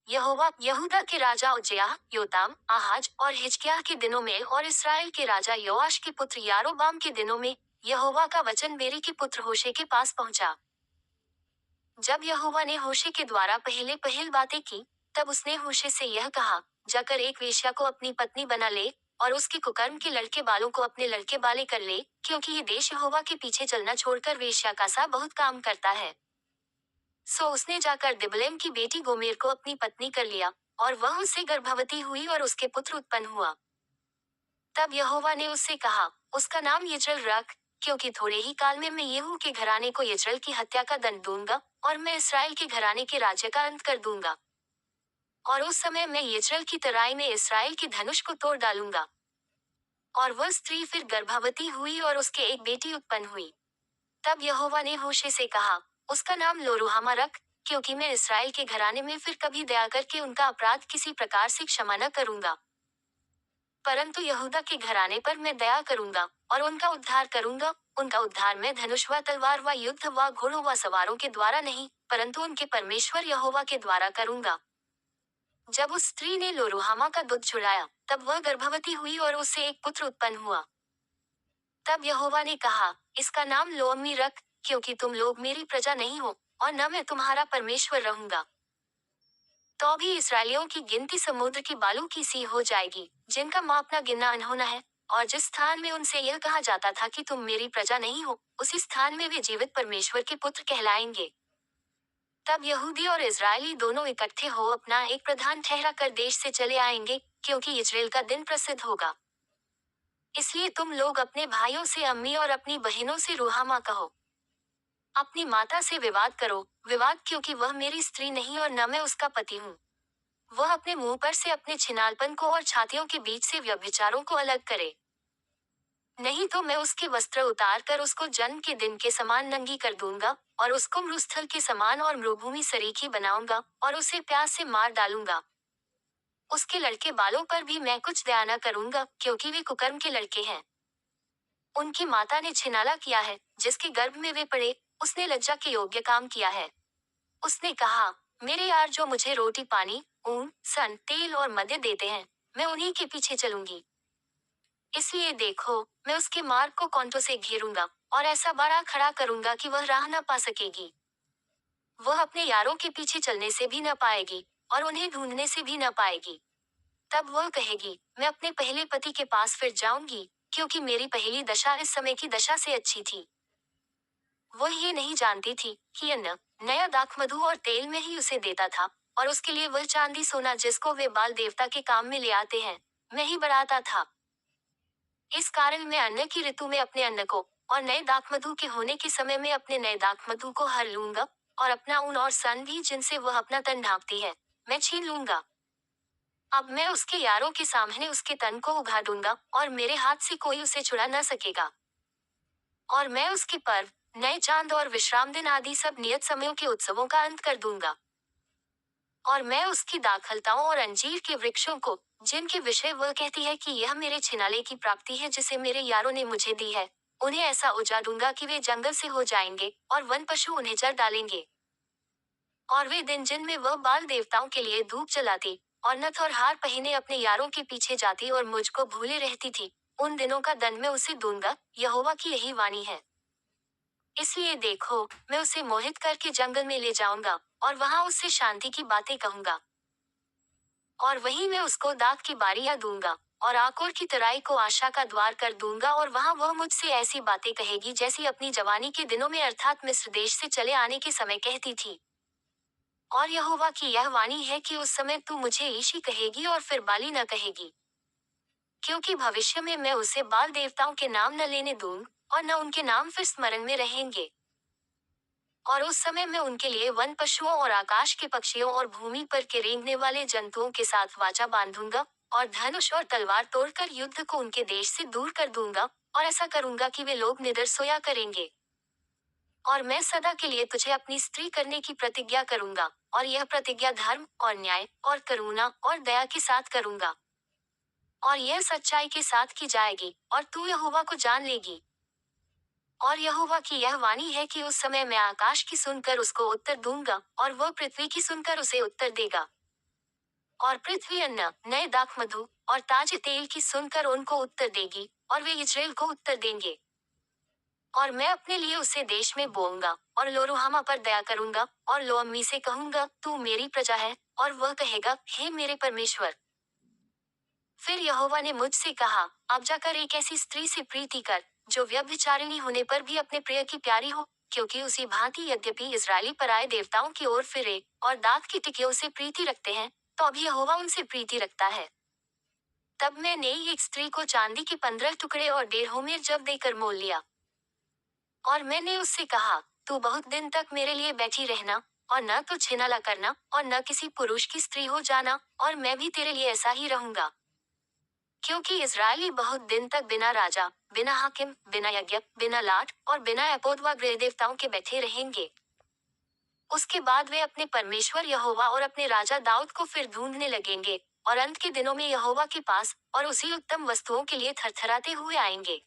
यहोवा यहूदा के राजा उज्जियाह, योताम, आहाज और हिजकिय्याह के दिनों में और इसराइल के राजा योआश के पुत्र यारोबाम के दिनों में यहोवा का वचन बेरी के पुत्र होशे के पास पहुंचा। जब यहोवा ने होशे के द्वारा पहले पहल बातें की, तब उसने होशे से यह कहा, जाकर एक वेश्या को अपनी पत्नी बना ले और उसके कुकर्म के लड़के बालों को अपने लड़के बाले कर ले, क्योंकि ये देश यहोवा के पीछे चलना छोड़कर वेश्या का सा बहुत काम करता है। सो उसने जाकर दिबलेम की बेटी गोमेर को अपनी पत्नी कर लिया, और वह उससे गर्भवती हुई और उसके पुत्र उत्पन्न हुआ। तब यहोवा ने उससे कहा, उसका नाम यिज्रेल रख, क्योंकि थोड़े ही काल में मैं येहू के घराने को यिज्रेल की हत्या का दंड दूंगा, और मैं इसराइल के घराने के राज्य का अंत कर दूंगा। और उस समय मैं यिज्रेल की तराई में इसराइल के धनुष को तोड़ डालूंगा। और वह स्त्री फिर गर्भवती हुई और उसके एक बेटी उत्पन्न हुई। तब यहोवा ने होशे से कहा, उसका नाम लोरुहामा रख, क्योंकि मैं इसराइल के घराने में फिर कभी दया करके उनका अपराध किसी प्रकार से क्षमा न करूंगा, परंतु यहूदा के घराने पर मैं दया करूंगा और उनका उद्धार करूंगा। उनका उद्धार मैं धनुष व तलवार व युद्ध व घोड़ों व सवारों के द्वारा नहीं, परंतु उनके परमेश्वर यहोवा के द्वारा करूंगा। जब उस स्त्री ने लोरुहामा का दूध छुड़ाया, तब वह गर्भवती हुई और उससे एक पुत्र उत्पन्न हुआ। तब यहोवा ने कहा, इसका नाम लोअम्मी रख, क्योंकि तुम लोग मेरी प्रजा नहीं हो, और न मैं तुम्हारा परमेश्वर रहूंगा। तो भी इसराइलियों की गिनती समुद्र की बालू की सी हो जाएगी, जिनका मापना गिनना अनहोना है। और जिस स्थान में उनसे यह कहा जाता था कि तुम मेरी प्रजा नहीं हो, उसी स्थान में वे जीवित परमेश्वर के पुत्र कहलाएंगे। तब यहूदी और इजरायली दोनों इकट्ठे हो अपना एक प्रधान ठहरा कर देश से चले आएंगे, क्योंकि इजराइल का दिन प्रसिद्ध होगा। इसलिए तुम लोग अपने भाइयों से अम्मी और अपनी बहनों से रुहामा कहो। अपनी माता से विवाद करो, विवाद, क्योंकि वह मेरी स्त्री नहीं और न मैं उसका पति हूँ। वह अपने मुंह पर से अपने छिनालपन को और छातियों के बीच से व्यभिचारों को अलग करे, नहीं तो मैं उसके वस्त्र उतार कर उसको जन्म के दिन के समान नंगी कर दूंगा, और उसको मरुस्थल के समान और मरुभूमि सरीखी बनाऊंगा, और उसे प्यास से मार डालूंगा। उसके लड़के बालों पर भी मैं कुछ दया न करूंगा, क्योंकि वे कुकर्म के लड़के हैं। उनकी माता ने छिनाला किया है, जिसके गर्भ में वे पड़े, उसने लज्जा के योग्य काम किया है। उसने कहा, मेरे यार जो मुझे रोटी पानी, ऊन, सन, तेल और मद्य देते हैं, मैं उन्हीं के पीछे चलूंगी। इसलिए देखो, मैं उसके मार्ग को कौंटों से घेरूंगा, और ऐसा बाड़ा खड़ा करूंगा कि वह राह न पा सकेगी। वह अपने यारों के पीछे चलने से भी न पाएगी, और उन्हें ढूंढने से भी न पाएगी। तब वह कहेगी, मैं अपने पहले पति के पास फिर जाऊंगी, क्योंकि मेरी पहली दशा इस समय की दशा से अच्छी थी। वह ये नहीं जानती थी कि अन्न, नया दाखमधु और तेल में ही उसे देता था, और उसके लिए वह चांदी सोना जिसको वे बाल देवता के काम में ले आते हैं, मैं ही बढ़ाता था। इस कारण मैं अन्न की ऋतु में अपने अन्न को, और नए दाखमधु के होने के समय में अपने नए दाखमधु को हर लूंगा, और अपना ऊन और सन भी जिनसे वह अपना तन ढांपती है, मैं छीन लूंगा। अब मैं उसके यारों के सामने उसके तन को उघाड़ दूंगा, और मेरे हाथ से कोई उसे छुड़ा न सकेगा। और मैं उसके पर्व, नए चांद और विश्राम दिन आदि सब नियत समयों के उत्सवों का अंत कर दूंगा। और मैं उसकी दाखलताओं और अंजीर के वृक्षों को, जिनके विषय वह कहती है कि यह मेरे छिनाले की प्राप्ति है जिसे मेरे यारों ने मुझे दी है, उन्हें ऐसा उजाड़ूंगा कि वे जंगल से हो जाएंगे, और वन पशु उन्हें जड़ डालेंगे। और वे दिन जिनमें वह बाल देवताओं के लिए धूप जलाती, और नथ और हार पहने अपने यारों के पीछे जाती और मुझको भूले रहती थी, उन दिनों का दंड मैं उसे दूंगा, यहोवा की यही वाणी है। इसलिए देखो, मैं उसे मोहित करके जंगल में ले जाऊंगा, और वहां उससे शांति की बातें कहूंगा। और वहीं मैं उसको दाख की बारियां दूंगा, और आकोर की तराई को आशा का द्वार कर दूंगा, और वहां वह मुझसे ऐसी बातें कहेगी जैसी अपनी जवानी के दिनों में अर्थात मिस्र देश से चले आने के समय कहती थी। और यहोवा की यह वाणी है कि उस समय तू मुझे ईशी कहेगी और फिर बाली न कहेगी, क्योंकि भविष्य में मैं उसे बाल देवताओं के नाम न लेने दूंग, और न उनके नाम फिर स्मरण में रहेंगे। और उस समय मैं उनके लिए वन पशुओं और आकाश के पक्षियों और भूमि पर के रेंगने वाले जंतुओं के साथ वाचा बांधूंगा, और धनुष और तलवार तोड़कर युद्ध को उनके देश से दूर कर दूंगा, और ऐसा करूंगा कि वे लोग निडर सोया करेंगे। और मैं सदा के लिए तुझे अपनी स्त्री करने की प्रतिज्ञा करूंगा, और यह प्रतिज्ञा धर्म और न्याय और करुणा और दया के साथ करूंगा। और यह सच्चाई के साथ की जाएगी, और तू यहोवा को जान लेगी। और यहोवा की यह वाणी है कि उस समय मैं आकाश की सुनकर उसको उत्तर दूंगा, और वह पृथ्वी की सुनकर उसे उत्तर देगा। और पृथ्वी अन्न, नए दाख मधु और ताजे तेल की सुनकर उनको उत्तर देगी, और वे इजराइल को उत्तर देंगे। और मैं अपने लिए उसे देश में बोऊंगा, और लोरुहामा पर दया करूंगा, और लोअम्मी से कहूंगा, तू मेरी प्रजा है, और वह कहेगा, हे मेरे परमेश्वर। फिर यहोवा ने मुझसे कहा, अब जाकर एक ऐसी स्त्री से प्रीति कर, जो व्यभिचारिणी होने पर भी अपने प्रिय की प्यारी हो, क्योंकि उसी भांति यद्यपि इजरायली पराये देवताओं की ओर फिरे, और दाख की टिकियों से प्रीति रखते हैं, तो भी यहोवा उनसे प्रीति रखता है। तब मैंने एक स्त्री को चांदी के 15 टुकड़े और 1.5 होमेर जब देकर मोल लिया। और मैंने उससे कहा, तू बहुत दिन तक मेरे लिए बैठी रहना, और न तो छिनाला करना, और न किसी पुरुष की स्त्री हो जाना, और मैं भी तेरे लिए ऐसा ही रहूंगा। क्योंकि इजरायली बहुत दिन तक बिना राजा, बिना हाकिम, बिना यज्ञ, बिना लाट और बिना एपोद व गृह देवताओं के बैठे रहेंगे। उसके बाद वे अपने परमेश्वर यहोवा और अपने राजा दाऊद को फिर ढूंढने लगेंगे, और अंत के दिनों में यहोवा के पास और उसी उत्तम वस्तुओं के लिए थरथराते हुए आएंगे।